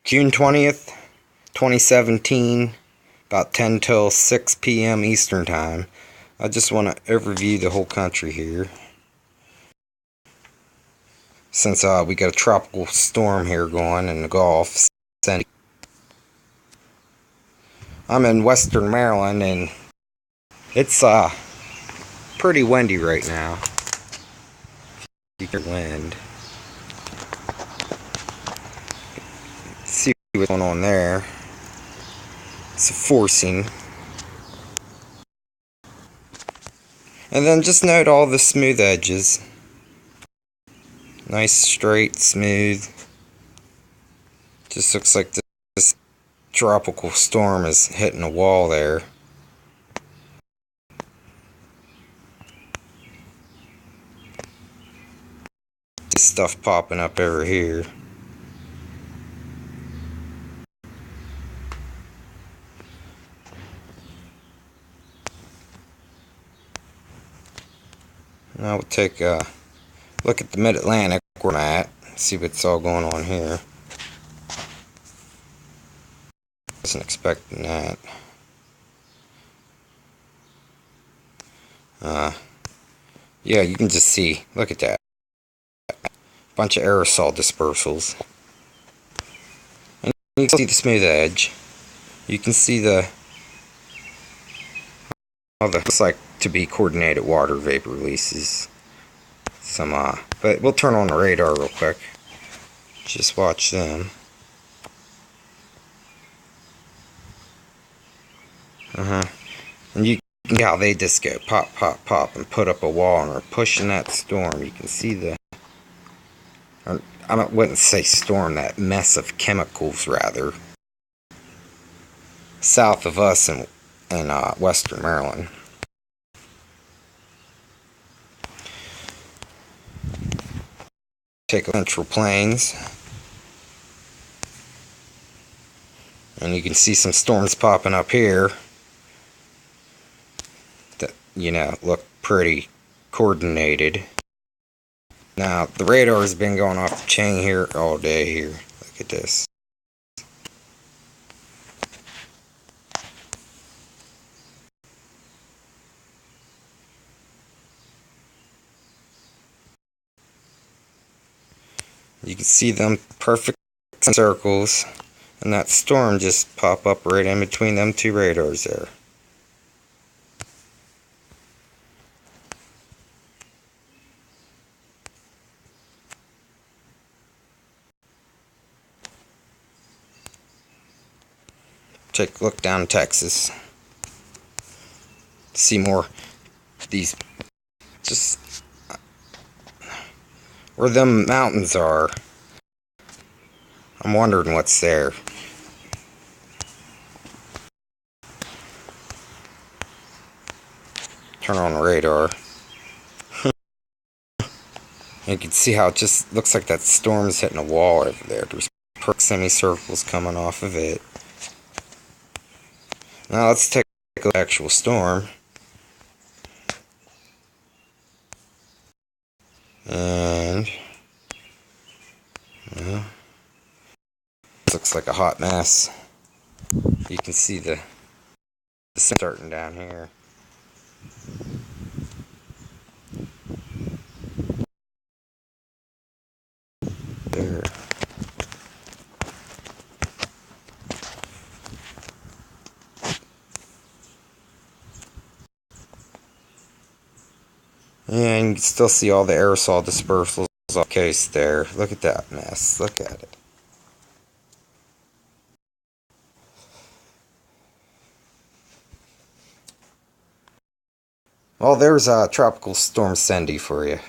June 20th, 2017, about 10 till 6 p.m. Eastern Time. I just want to overview the whole country here. Since we got a tropical storm here going in the Gulf. I'm in Western Maryland and it's pretty windy right now. You hear wind. See what's going on there. It's a forcing. And then just note all the smooth edges. Nice, straight, smooth. Just looks like this tropical storm is hitting a wall there. This stuff popping up over here. Now we'll take a look at the mid-Atlantic where I'm at. See what's all going on here. Wasn't expecting that. Yeah, you can just see. Look at that. Bunch of aerosol dispersals. And you can see the smooth edge. You can see looks like to be coordinated water vapor releases. But we'll turn on the radar real quick. Just watch them. And you can see how they just go pop, pop, pop and put up a wall and are pushing that storm. You can see I wouldn't say storm, that mess of chemicals rather, south of us in Western Maryland. Take Central Plains, and you can see some storms popping up here that, look pretty coordinated. Now, the radar has been going off the chain here all day here. Look at this. You can see them perfect circles, and that storm just pop up right in between them two radars there. Take a look down in Texas. See more these, just where them mountains are. I'm wondering what's there. Turn on the radar. You can see how it just looks like that storm is hitting a wall over there. There's perfect semicircles coming off of it. Now let's take a look at the actual storm. And well, this looks like a hot mess. You can see the starting down here. There. Yeah, and you can still see all the aerosol dispersals off the case there. Look at that mess. Look at it. Well, there's Tropical Storm Cindy for you.